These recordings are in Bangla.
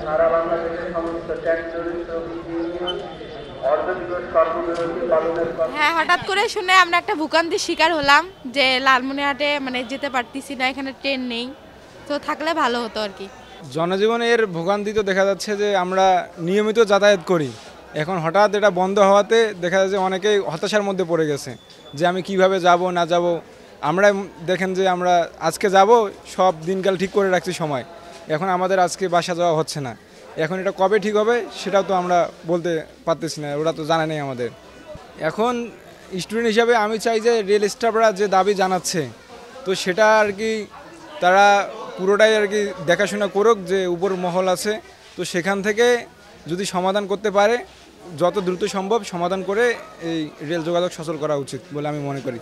সারা বাংলাদেশের সমস্ত ট্যাক্স জড়িত ইউনিয়ন অর্ধদিবস কর্মবিরতি পালনের কথা। হ্যাঁ, হঠাৎ করে শুনে আমরা একটা ভোগান্তির শিকার হলাম যে লালমনিরহাটে যেতে পারতেছি না, এখানে ট্রেন নেই। তো থাকলে ভালো হতো আর কি। জনজীবনের ভোগান্তি তো দেখা যাচ্ছে যে আমরা নিয়মিত যাতায়াত করি, এখন হঠাৎ এটা বন্ধ হওয়াতে দেখা যাচ্ছে অনেকেই হতাশার মধ্যে পড়ে গেছে যে আমি কিভাবে যাব না যাব। আমরা দেখেন যে আমরা আজকে যাব, সব দিনকাল ঠিক করে রাখছি সময়, এখন আমাদের আজকে বাসা যাওয়া হচ্ছে না। এখন এটা কবে ঠিক হবে সেটাও তো আমরা বলতে পারতেছি না, ওরা তো জানা নেই আমাদের। এখন স্টুডেন্ট হিসাবে আমি চাই যে রেল স্টাফরা যে দাবি জানাচ্ছে তো সেটা আর কি তারা পুরোটাই আর কি দেখাশোনা করুক, যে উপর মহল আছে তো সেখান থেকে যদি সমাধান করতে পারে যত দ্রুত সম্ভব সমাধান করে এই রেল যোগাযোগ সচল করা উচিত বলে আমি মনে করি।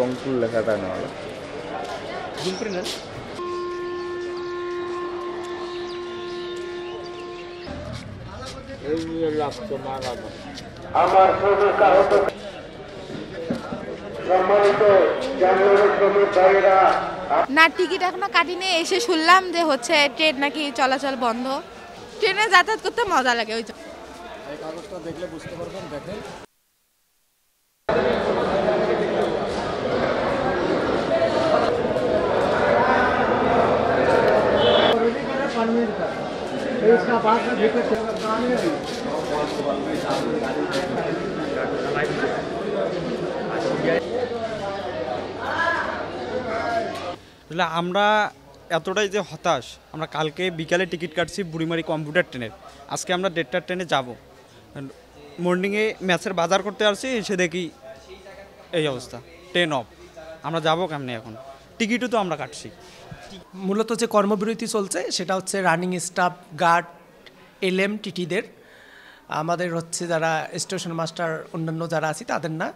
রংপুর লেখাটা না আমার শ্রমিক আহত সম্মানিত যানবাহন শ্রমিক ভাইয়েরা, না, টিকিট এখনো কাটিনি, এসে শুনলাম যে ট্রেন নাকি চলাচল বন্ধ। ট্রেনে যাতায়াত করতে মজা লাগে ওই জন্য। এই কাগজটা দেখলে বুঝতে পারবেন, দেখেন। আমরা এতটাই যে হতাশ, আমরা কালকে বিকালে টিকিট কাটছি বুড়িমারি কম্পিউটার ট্রেনের, আজকে আমরা 1:30টার ট্রেনে যাব। মর্নিংয়ে ম্যাচের বাজার করতে আসছি, এসে দেখি এই অবস্থা, ট্রেন অফ। আমরা যাব কেমনি এখন? টিকিটও তো আমরা কাটছি। মূলত যে কর্মবিরতি চলছে সেটা হচ্ছে রানিং স্টাফ, গার্ড, এলএম, টিটিদের। আমাদের যারা স্টেশন মাস্টার অন্যান্য যারা আছি তাদের না।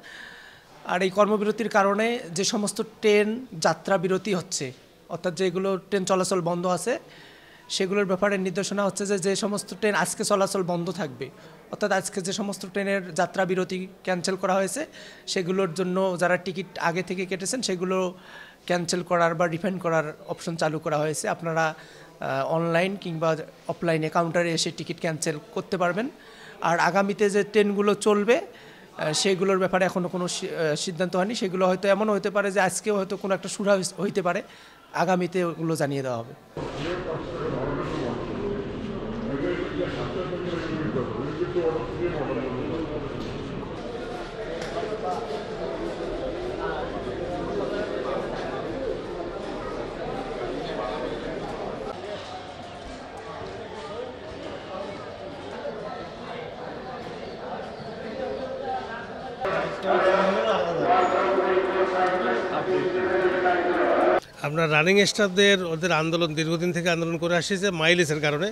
আর এই কর্মবিরতির কারণে যে সমস্ত ট্রেন যাত্রা বিরতি হচ্ছে, অর্থাৎ যেগুলো ট্রেন চলাচল বন্ধ আছে সেগুলোর ব্যাপারে নির্দেশনা হচ্ছে যে যে সমস্ত ট্রেন আজকে চলাচল বন্ধ থাকবে, অর্থাৎ আজকে যে সমস্ত ট্রেনের যাত্রা বিরতি ক্যান্সেল করা হয়েছে সেগুলোর জন্য যারা টিকিট আগে থেকে কেটেছেন সেগুলো ক্যান্সেল করার বা রিফান্ড করার অপশন চালু করা হয়েছে। আপনারা অনলাইন কিংবা অফলাইনে কাউন্টারে এসে টিকিট ক্যান্সেল করতে পারবেন। আর আগামীতে যে ট্রেনগুলো চলবে সেগুলোর ব্যাপারে এখনও কোনো সিদ্ধান্ত হয়নি। সেগুলো হয়তো এমনও হতে পারে যে আজকেও হয়তো কোনো একটা সুরা হইতে পারে, আগামীতে ওগুলো জানিয়ে দেওয়া হবে। আপনার রানিং স্টাফদের ওদের আন্দোলন দীর্ঘদিন থেকে আন্দোলন করে আসছে মাইলেজের কারণে।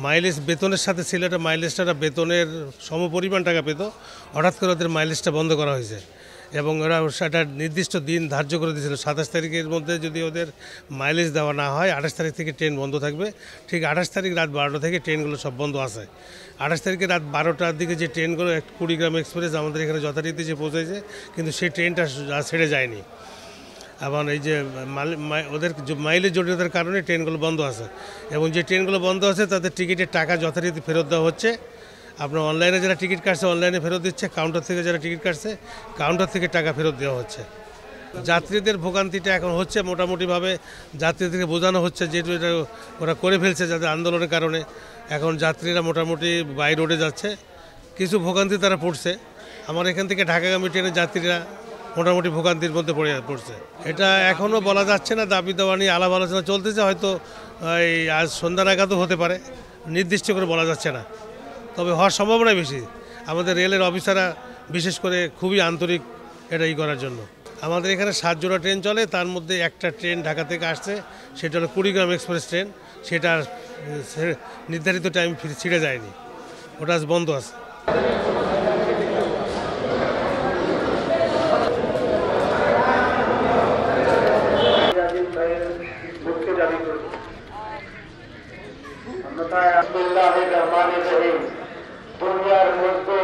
মাইলেজ বেতনের সাথে ছিল, এটা মাইলেজটা বেতনের সমপরিমাণ টাকা পেত, হঠাৎ করে ওদের মাইলেজটা বন্ধ করা হয়েছে এবং ওরা সেটা নির্দিষ্ট দিন ধার্য করে দিয়েছিল 27 তারিখের মধ্যে যদি ওদের মাইলেজ দেওয়া না হয় 28 তারিখ থেকে ট্রেন বন্ধ থাকবে। ঠিক 28 তারিখ রাত 12টা থেকে ট্রেনগুলো সব বন্ধ আছে। 28 তারিখে রাত 12টার দিকে যে ট্রেনগুলো কুড়িগ্রাম এক্সপ্রেস আমাদের এখানে যথারীতি যে পৌঁছেছে, কিন্তু সেই ট্রেনটা ছেড়ে যায়নি। এবং এই যে ওদের মাইলেজ জটিলতার কারণে ট্রেনগুলো বন্ধ আছে এবং যে ট্রেনগুলো বন্ধ আছে তাদের টিকিটের টাকা যথারীতি ফেরত দেওয়া হচ্ছে। আপনার অনলাইনে যারা টিকিট কাটছে অনলাইনে ফেরত দিচ্ছে, কাউন্টার থেকে যারা টিকিট কাটছে কাউন্টার থেকে টাকা ফেরত দেওয়া হচ্ছে। যাত্রীদের ভোগান্তিটা এখন হচ্ছে মোটামুটিভাবে যাত্রীদেরকে বোঝানো হচ্ছে যে এটা ওরা করে ফেলছে যাদের আন্দোলনের কারণে। এখন যাত্রীরা মোটামুটি বাই রোডে যাচ্ছে, কিছু ভোগান্তি তারা পড়ছে। আমার এখান থেকে ঢাকাগামী ট্রেনের যাত্রীরা মোটামুটি ভোগান্তির মধ্যে পড়ছে। এটা এখনও বলা যাচ্ছে না, দাবি দেওয়া নিয়ে আলাপ আলোচনা চলতেছে, হয়তো এই আজ সন্ধ্যা নাগাদও হতে পারে, নির্দিষ্ট করে বলা যাচ্ছে না, তবে হওয়ার সম্ভাবনা বেশি। আমাদের রেলের অফিসাররা বিশেষ করে খুবই আন্তরিক এটা করার জন্য। আমাদের এখানে 7 জোড়া ট্রেন চলে, তার মধ্যে একটা ট্রেন ঢাকা থেকে আসছে, সেটা হলো কুড়িগ্রাম এক্সপ্রেস ট্রেন। সেটা নির্ধারিত টাইম ছিঁড়ে যায়নি, ওটা আজ বন্ধ আছে। অন্যথায় বিসমিল্লাহির রহমানির রহিম দুনিয়ার মধ্যে